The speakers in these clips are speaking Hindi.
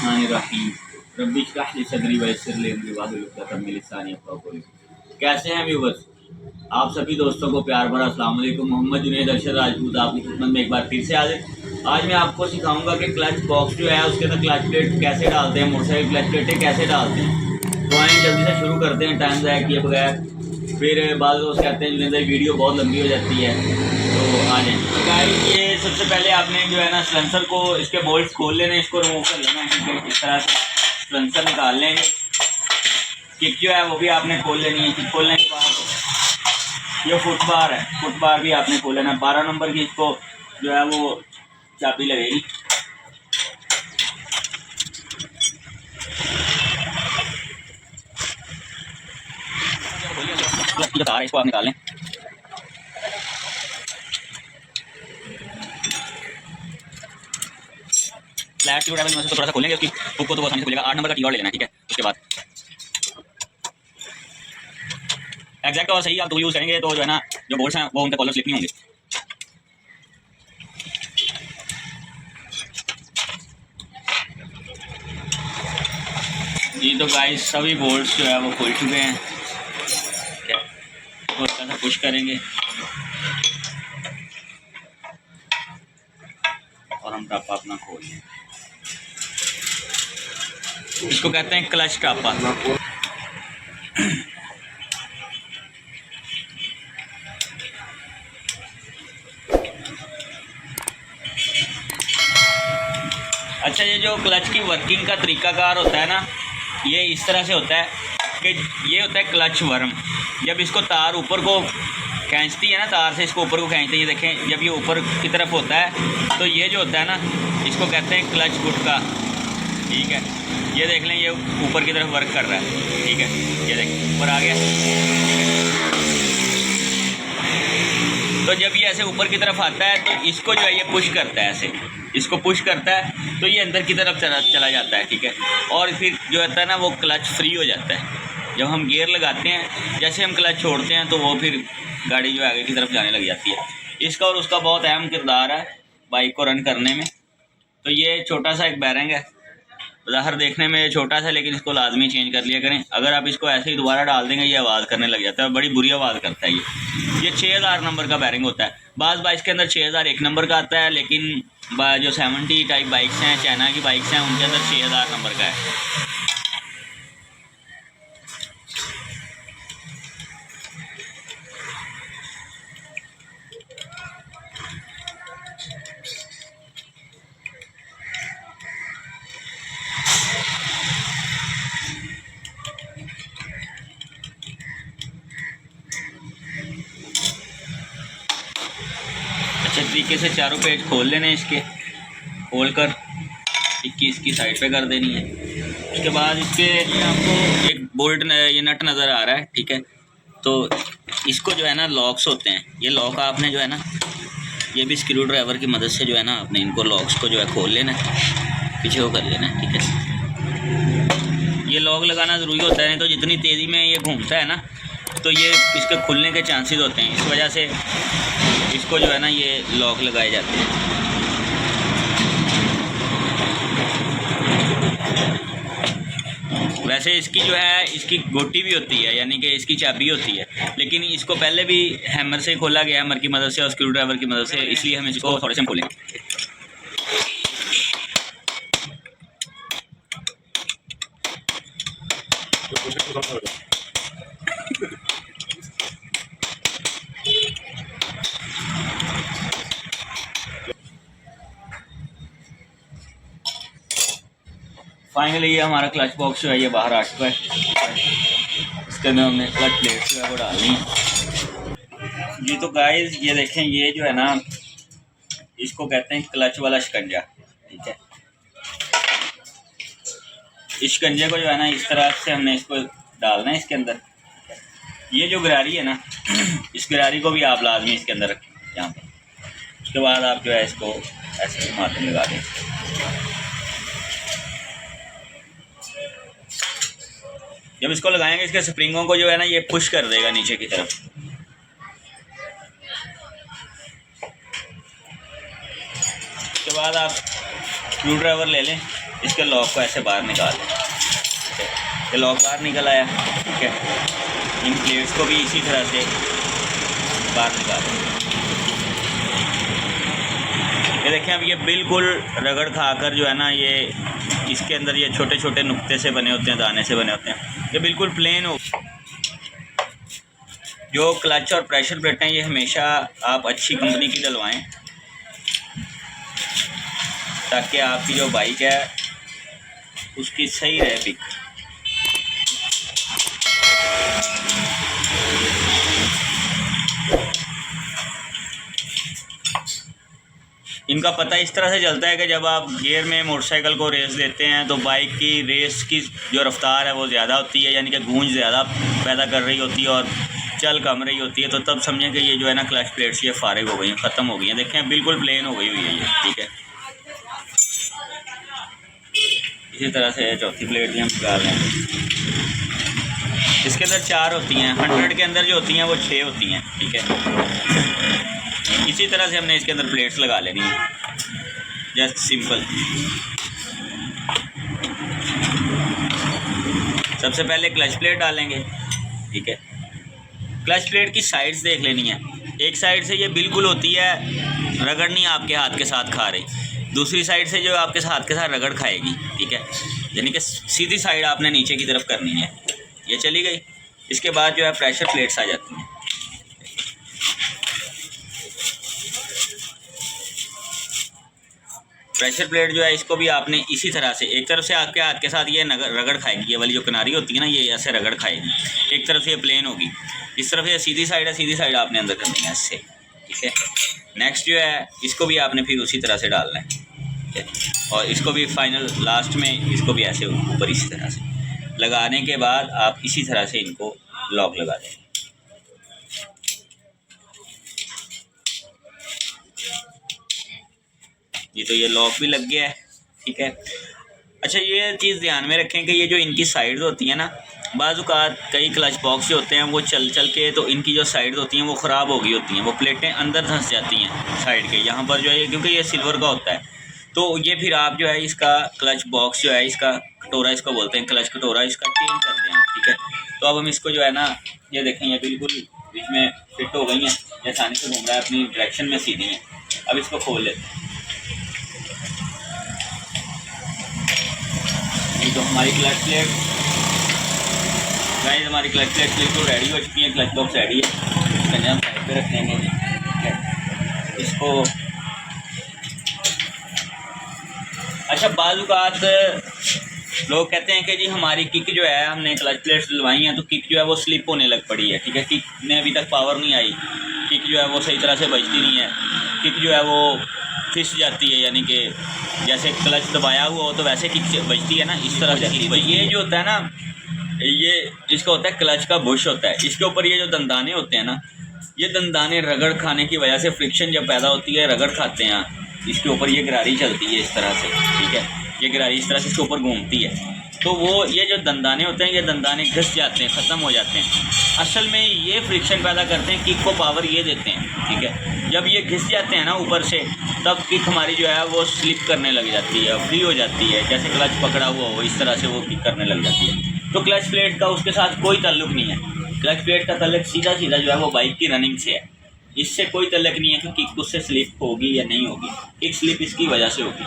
बिस्मिल्लाहिर्रहमानिर्रहीम रब्बि इश्रह ली सदरी वयस्सिर ली अमरी वाहलुल उक़दतम मिन लिसानी यफ़क़हू क़ौली। कैसे हैं व्यूअर्स? आप सभी दोस्तों को प्यार भरा अस्सलाम वालेकुम। मोहम्मद जुनैद अरशद राजपूत आपकी खिदमत में एक बार फिर से हाजिर। आज मैं आपको सिखाऊंगा कि क्लच बॉक्स जो है उसके अंदर क्लच प्लेट कैसे डालते हैं, मोटरसाइकिल क्लच प्लेटें कैसे डालते हैं। तो आएँ जल्दी से शुरू करते हैं टाइम ज़ाया किए बगैर। फिर बाद दोस्त कहते हैं जुनैद वीडियो बहुत लंबी हो जाती है, तो आ जाए। तो गाइस ये सबसे पहले आपने जो है ना सिलेंसर को इसके बोल्ट खोल लेने, इसको रिमूव कर लेना है। इस तरह से सिलेंसर निकाल लेंगे। किक जो है वो भी आपने खोल लेनी है। किक खोलने के बाद ये फुट बार है, फुट बार भी आपने खोल लेना है। 12 नंबर की इसको जो है वो चाबी लगेगी। तार इसको आप निकालें। फ्लैट की ट्रैवल में से थोड़ा सा खोलेंगे, उसकी हुक को तो आसानी से खुलेगा। 8 नंबर का कीवर्ड ले लेना है, ठीक है। उसके बाद एग्जैक्ट और सही आप टूल यूज़ करेंगे तो जो है ना जो बोल्ट्स हैं वो उनके कॉलर स्लिप नहीं होंगे। जी तो गाइस सभी बोल्ट्स जो है वो खुल चुके हैं। तो थोड़ा सा पुश करेंगे और हम टापा अपना खोल लें। इसको कहते हैं क्लच टापा। अच्छा, ये जो क्लच की वर्किंग का तरीकाकार होता है ना, ये इस तरह से होता है कि ये होता है क्लच वर्म। जब इसको तार ऊपर को खींचती है ना, तार से इसको ऊपर को खींचते हैं, ये देखें जब ये ऊपर की तरफ होता है तो ये जो होता है ना इसको कहते हैं क्लच गुटका, ठीक है। ये देख लें, ये ऊपर की तरफ वर्क कर रहा है, ठीक है। ये देखें ऊपर आ गया। तो जब ये ऐसे ऊपर की तरफ आता है तो इसको जो है ये पुश करता है, ऐसे इसको पुश करता है तो ये अंदर की तरफ चला जाता है, ठीक है। और फिर जो होता है ना वो क्लच फ्री हो जाता है। जब हम गियर लगाते हैं, जैसे हम क्लच छोड़ते हैं तो वो फिर गाड़ी जो आगे की तरफ जाने लग जाती है। इसका और उसका बहुत अहम किरदार है बाइक को रन करने में। तो ये छोटा सा एक बैरिंग है, ज़ाहिर देखने में छोटा सा, लेकिन इसको लाजमी चेंज कर लिया करें। अगर आप इसको ऐसे ही दोबारा डाल देंगे ये आवाज़ करने लग जाता है, बड़ी बुरी आवाज़ करता है ये 6000 नंबर का बैरिंग होता है। बाज़ बाइक्स के अंदर 6001 नंबर का आता है, लेकिन जो 70 टाइप बाइक्स हैं, चाइना की बाइक्स हैं, उनके अंदर 6000 नंबर का है। अच्छे तरीके से चारों पेज खोल लेने, इसके खोल कर 21 की साइड पे कर देनी है। उसके बाद इसके आपको एक बोल्ट ये नट नज़र आ रहा है, ठीक है। तो इसको जो है ना लॉक्स होते हैं, ये लॉक आपने जो है ना ये भी स्क्रू ड्राइवर की मदद से जो है ना आपने इनको लॉक्स को जो है खोल लेना है, पीछे वो कर लेना है, ठीक है। ये लॉक लगाना ज़रूरी होता है, नहीं तो जितनी तेज़ी में ये घूमता है ना तो ये इसके खुलने के चांसेस होते हैं। इस वजह से इसको जो है ना ये लॉक लगाए जाते हैं। वैसे इसकी जो है इसकी गोटी भी होती है, यानी कि इसकी चाबी होती है, लेकिन इसको पहले भी हैमर से खोला गया, हैमर की मदद से और स्क्रू ड्राइवर की मदद से, इसलिए हम इसको थोड़े से खोलेंगे। फाइनली ये हमारा क्लच बॉक्स जो है ये बाहर आ चुका है। इसके अंदर हमने क्लच प्लेट जो है वो डालनी है। जी तो गाइस ये देखें, ये जो है ना इसको कहते हैं क्लच वाला शिकंजा, ठीक है। इस शिकंजे को जो है ना इस तरह से हमने इसको डालना है इसके अंदर। ये जो गरारी है ना इस गरारी को भी आप लाजमी इसके अंदर रखें यहाँ पे। उसके बाद आप जो है इसको ऐसे माथे लगा दें। जब इसको लगाएंगे इसके स्प्रिंगों को जो है ना ये पुश कर देगा नीचे की तरफ। उसके बाद आप स्क्रू ड्राइवर ले लें, इसके लॉक को ऐसे बाहर निकाल लें। ठीक है, ये लॉक बाहर निकल आया। ठीक है, इन प्लेट्स को भी इसी तरह से बाहर निकाल लें। ये देखें, अब ये बिल्कुल रगड़ खाकर जो है ना, ये इसके अंदर ये छोटे छोटे नुक्ते से बने होते हैं, दाने से बने होते हैं, ये बिल्कुल प्लेन हो। जो क्लच और प्रेशर प्लेटें ये हमेशा आप अच्छी कंपनी की डलवाएं, ताकि आपकी जो बाइक है उसकी सही रहे पिक। इनका पता इस तरह से चलता है कि जब आप गियर में मोटरसाइकिल को रेस देते हैं तो बाइक की रेस की जो रफ्तार है वो ज़्यादा होती है, यानी कि गूंज ज़्यादा पैदा कर रही होती है और चल कम रही होती है। तो तब समझें कि ये जो है ना क्लच प्लेट्स ये फारिग हो गई हैं, ख़त्म हो गई हैं। देखें बिल्कुल प्लेन हो गई हुई है ये। ठीक है, इसी तरह से चौथी प्लेट भी हम निकाल लें। इसके अंदर 4 होती हैं, 100 के अंदर जो होती हैं वो 6 होती हैं। ठीक है, इसी तरह से हमने इसके अंदर प्लेट्स लगा लेनी है, जस्ट सिंपल। सबसे पहले क्लच प्लेट डालेंगे। ठीक है, क्लच प्लेट की साइड्स देख लेनी है। एक साइड से ये बिल्कुल होती है रगड़ नहीं आपके हाथ के साथ खा रही, दूसरी साइड से जो आपके हाथ के साथ रगड़ खाएगी। ठीक है, यानी कि सीधी साइड आपने नीचे की तरफ करनी है। ये चली गई। इसके बाद जो है प्रेशर प्लेट्स आ जाती हैं। प्रेशर प्लेट जो है इसको भी आपने इसी तरह से, एक तरफ से आपके हाथ के साथ ये रगड़ खाएगी, ये वाली जो किनारी होती है ना ये ऐसे रगड़ खाएगी। एक तरफ से ये प्लेन होगी, इस तरफ ये सीधी साइड है, सीधी साइड आपने अंदर करनी है इससे। ठीक है, नेक्स्ट जो है इसको भी आपने फिर उसी तरह से डालना है। ठीक है, और इसको भी फाइनल लास्ट में इसको भी ऐसे ऊपर इसी तरह से लगाने के बाद आप इसी तरह से इनको लॉक लगा दें। ये तो ये लॉक भी लग गया है। ठीक है, अच्छा ये चीज़ ध्यान में रखें कि ये जो इनकी साइड्स होती हैं ना, बाज़-औक़ात कई क्लच बॉक्स जो होते हैं वो चल के तो इनकी जो साइड्स होती हैं वो ख़राब हो गई होती हैं, वो प्लेटें अंदर धंस जाती हैं साइड के यहाँ पर जो है, क्योंकि ये सिल्वर का होता है। तो ये फिर आप जो है इसका क्लच बॉक्स जो है, इसका कटोरा इसको बोलते हैं, क्लच कटोरा, इसका चेंज कर दें आप। ठीक है, तो अब हम इसको जो है ना, ये देखें ये बिल्कुल बीच में फिट हो गई हैं, ये आसानी से घूम रहा है, अपनी डायरेक्शन में सीधी हैं। अब इसको खोल लेते हैं। ये तो हमारी क्लच प्लेट गाइस, हमारी क्लच प्लेट बिल्कुल रेडी हो चुकी है, क्लच बॉक्स रेडी है। इसका हम साइड पे रख देंगे। इसको अच्छा, बाज़-औक़ात लोग कहते हैं कि जी हमारी किक जो है, हमने क्लच प्लेट्स डलवाई हैं तो किक जो है वो स्लिप होने लग पड़ी है। ठीक है, किक में अभी तक पावर नहीं आई, किक जो है वो सही तरह से बजती नहीं है, किक जो है वो फिस जाती है, यानी कि जैसे क्लच दबाया हुआ हो तो वैसे किक बजती है ना, इस तरह जाती है। ये जो होता है ना, ये इसका होता है क्लच का बुश होता है, इसके ऊपर ये जो दंदाने होते हैं ना, ये दंदाने रगड़ खाने की वजह से फ्रिक्शन जब पैदा होती है, रगड़ खाते हैं, इसके ऊपर ये गरारी चलती है इस तरह से। ठीक है, ये गरारी इस तरह से इसके ऊपर घूमती है, तो वो ये जो दंदाने होते हैं, ये दंदाने घिस जाते हैं, ख़त्म हो जाते हैं। असल में ये फ्रिक्शन पैदा करते हैं, किक को पावर ये देते हैं। ठीक है, जब ये घिस जाते हैं ना ऊपर से, तब किक हमारी जो है वो स्लिप करने लग जाती है, फ्री हो जाती है, जैसे क्लच पकड़ा हुआ हो इस तरह से वो किक करने लग जाती है। तो क्लच प्लेट का उसके साथ कोई ताल्लुक़ नहीं है। क्लच प्लेट का ताल्लुक़ सीधा सीधा जो है वो बाइक की रनिंग से है, इससे कोई ताल्लुक़ नहीं है कि किक उससे स्लिप होगी या नहीं होगी, किक स्लिप इसकी वजह से होगी।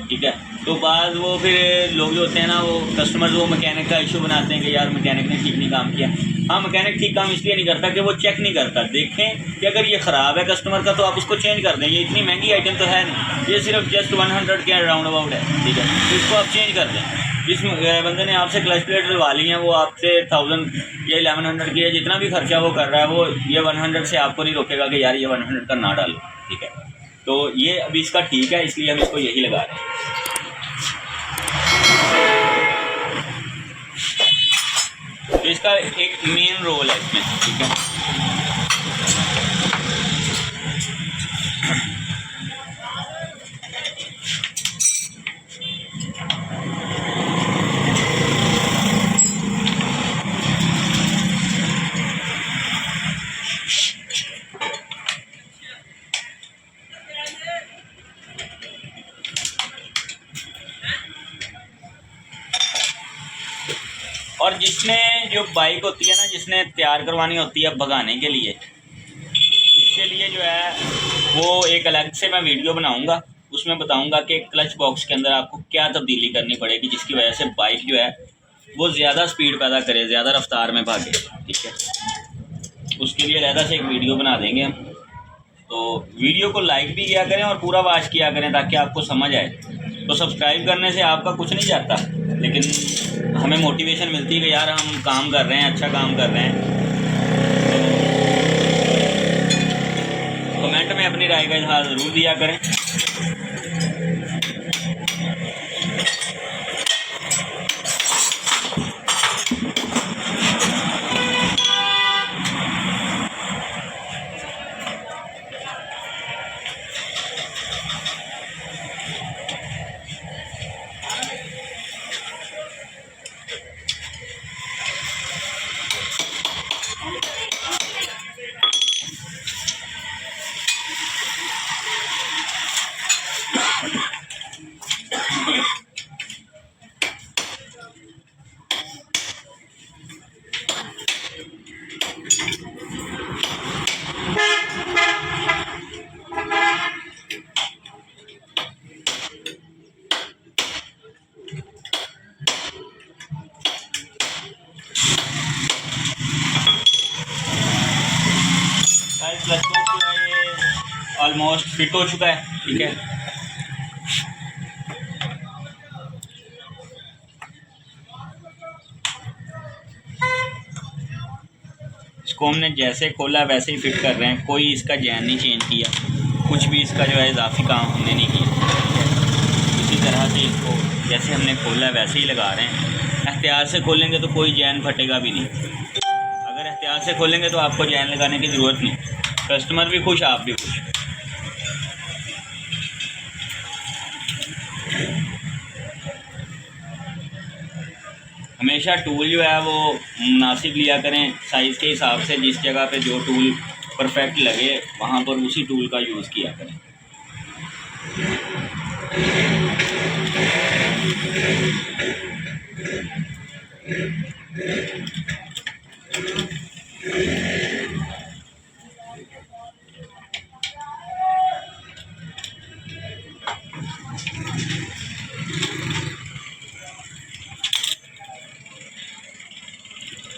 ठीक है, तो बाद वो फिर लोग जो होते हैं ना, वो कस्टमर्स वो मैकेनिक का इशू बनाते हैं कि यार मैकेनिक ने ठीक नहीं काम किया। हाँ, मैकेनिक ठीक काम इसलिए नहीं करता कि वो चेक नहीं करता, देखें कि अगर ये ख़राब है कस्टमर का तो आप इसको चेंज कर दें। ये इतनी महंगी आइटम तो है नहीं, ये सिर्फ जस्ट 100 के राउंड अबाउट है। ठीक है, तो इसको आप चेंज कर दें। जिस बंदे ने आपसे क्लच प्लेट डलवा ली है वो आपसे 1000 या 1100 की है, जितना भी खर्चा वो कर रहा है, वो ये 100 से आपको नहीं रोकेगा कि यार ये 100 का ना डालो। ठीक है, तो ये अभी इसका ठीक है, इसलिए हम इसको यही लगा रहे हैं। तो इसका एक मेन रोल है इसमें। ठीक है, और जिसने जो बाइक होती है ना, जिसने तैयार करवानी होती है भगाने के लिए, उसके लिए जो है वो एक अलग से मैं वीडियो बनाऊंगा, उसमें बताऊंगा कि क्लच बॉक्स के अंदर आपको क्या तब्दीली करनी पड़ेगी जिसकी वजह से बाइक जो है वो ज़्यादा स्पीड पैदा करे, ज़्यादा रफ्तार में भागे। ठीक है, उसके लिए अलग से एक वीडियो बना देंगे हम। तो वीडियो को लाइक भी किया करें और पूरा वॉच किया करें ताकि आपको समझ आए। तो सब्सक्राइब करने से आपका कुछ नहीं जाता, लेकिन हमें मोटिवेशन मिलती है कि यार हम काम कर रहे हैं, अच्छा काम कर रहे हैं। तो कमेंट में अपनी राय का इज़हार ज़रूर दिया करें। क्लच बॉक्स जो है ये ऑलमोस्ट फिट हो चुका है। ठीक है, इसको हमने जैसे खोला वैसे ही फिट कर रहे हैं, कोई इसका जैन नहीं चेंज किया, कुछ भी इसका जो है इजाफी काम हमने नहीं किया। इसी तरह से इसको जैसे हमने खोला वैसे ही लगा रहे हैं। एहतियात से खोलेंगे तो कोई जैन फटेगा भी नहीं, अगर एहतियात से खोलेंगे तो आपको जैन लगाने की ज़रूरत नहीं। कस्टमर भी खुश, आप भी खुश। हमेशा टूल जो है वो मुनासिब लिया करें, साइज़ के हिसाब से। जिस जगह पे जो टूल परफेक्ट लगे वहाँ पर उसी टूल का यूज़ किया करें।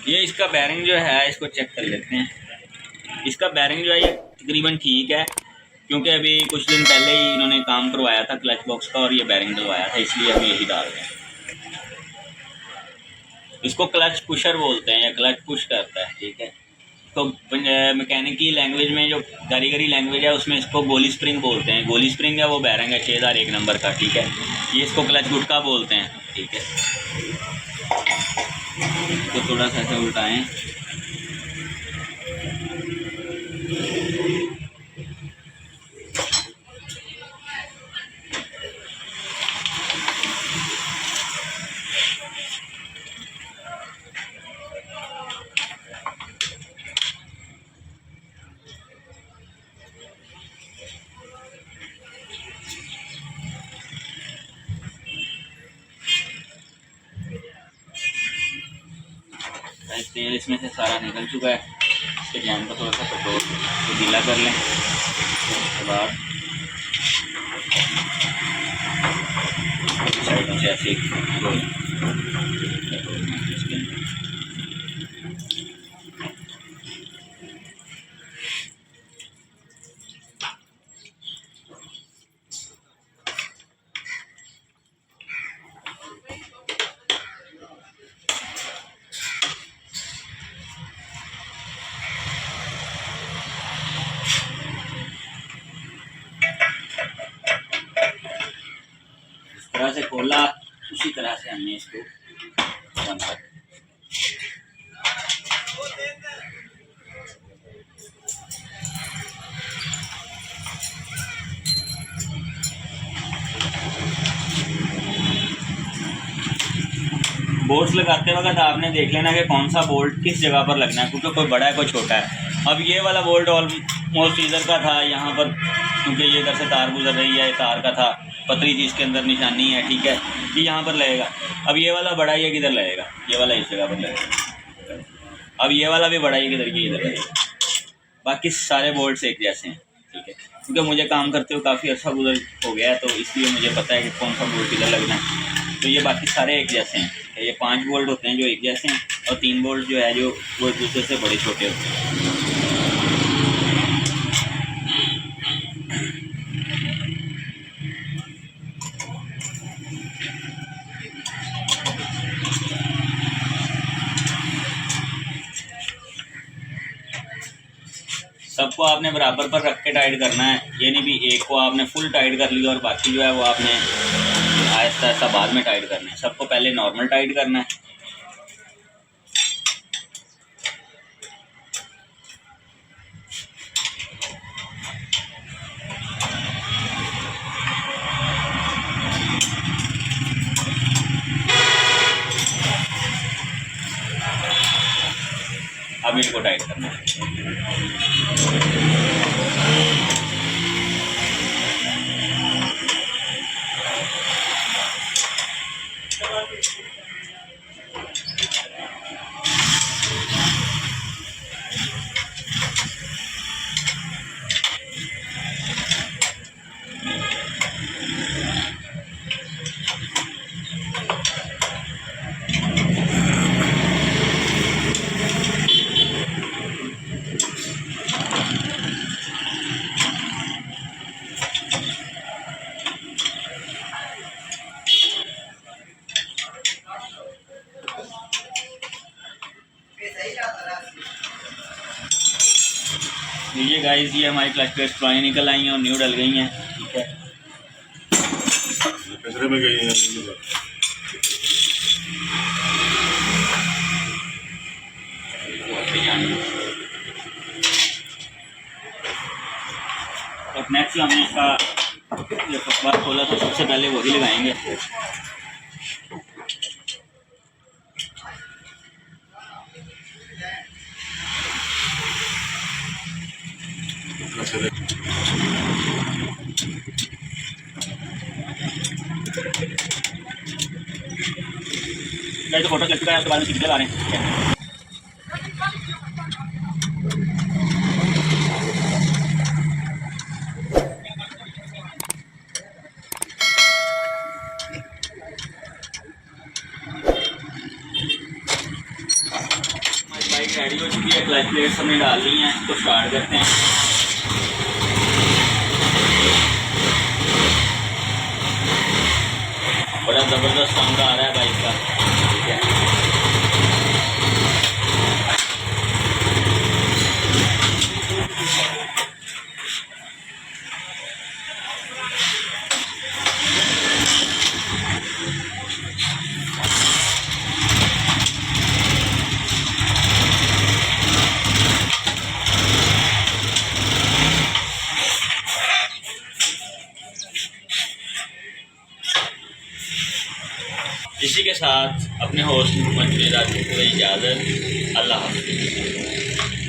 ये इसका बैरिंग जो है, इसको चेक कर लेते हैं। इसका बैरिंग जो है ये तकरीबन ठीक है, क्योंकि अभी कुछ दिन पहले ही इन्होंने काम करवाया था क्लच बॉक्स का और ये बैरिंग डलवाया था, इसलिए हम यही डाल रहे हैं। इसको क्लच पुशर बोलते हैं या क्लच पुश करता है। ठीक है, तो मैकेनिकी लैंग्वेज में जो कारीगरी लैंग्वेज है उसमें इसको गोली स्प्रिंग बोलते हैं। गोली स्प्रिंग है वो बैरिंग है 6001 नंबर का। ठीक है, ये इसको क्लच गुटका बोलते हैं। ठीक है, तो थोड़ा सा ऐसे उल्टाएं। तेल इसमें से सारा निकल चुका है। इसके जैन को थोड़ा सा पेट्रोल से गीला कर लें। उसके बाद साइडों से ऐसे तरह से खोला, उसी तरह से हमने इसको बंद कर दिया। बोल्ट्स लगाते वक्त आपने देख लेना कि कौन सा बोल्ट किस जगह पर लगना है, क्योंकि कोई बड़ा है कोई छोटा है। अब ये वाला बोल्ट ऑलमोस्ट इधर का था यहाँ पर, क्योंकि ये इधर से तार गुजर रही है, तार का था, पतली चीज़ के अंदर निशानी है, ठीक है, ये यहाँ पर लगेगा। अब ये वाला बड़ा ये किधर लगेगा, ये वाला इस जगह पर लगेगा। अब ये वाला भी बड़ा ये किधर की इधर लगेगा। बाकी सारे बोल्ट्स एक जैसे हैं, ठीक है, क्योंकि मुझे काम करते हुए काफ़ी अच्छा गुजर हो गया है, तो इसलिए मुझे पता है कि कौन सा बोल्ट किधर लगना है। तो ये बाकी सारे एक जैसे हैं। ये 5 बोल्ट होते हैं जो एक जैसे हैं, और 3 बोल्ट जो है जो वो एक दूसरे से बड़े छोटे होते हैं। सबको आपने बराबर पर रख के टाइट करना है, ये नहीं भी एक को आपने फुल टाइट कर लिया और बाकी जो है वो आपने आहिस्ता आहिस्ता बाद में टाइट करना है। सबको पहले नॉर्मल टाइट करना है। अब इनको टाइट करना है। ये गाइस ये हमारी क्लच प्लेट्स पुरानी निकल आई हैं और न्यू डल गई हैं, ठीक है। कचरे में गई हैं। और नेक्स्ट हमने इसका जो फकवार खोला था सबसे पहले वही लगाएंगे। तो फोटो क्लिक उसके बाद में सिग्नल आ रहे हैं। बाइक रेडी हो चुकी है, क्लच प्लेट्स हमने डाल ली हैं, तो स्टार्ट करते हैं। बड़ा ज़बरदस्त साउंड आ रहा है बाइक का, ठीक है। इसी के साथ अपने होस्ट मोहम्मद जुनैद को इजाज़त। अल्लाह हाफ़िज़।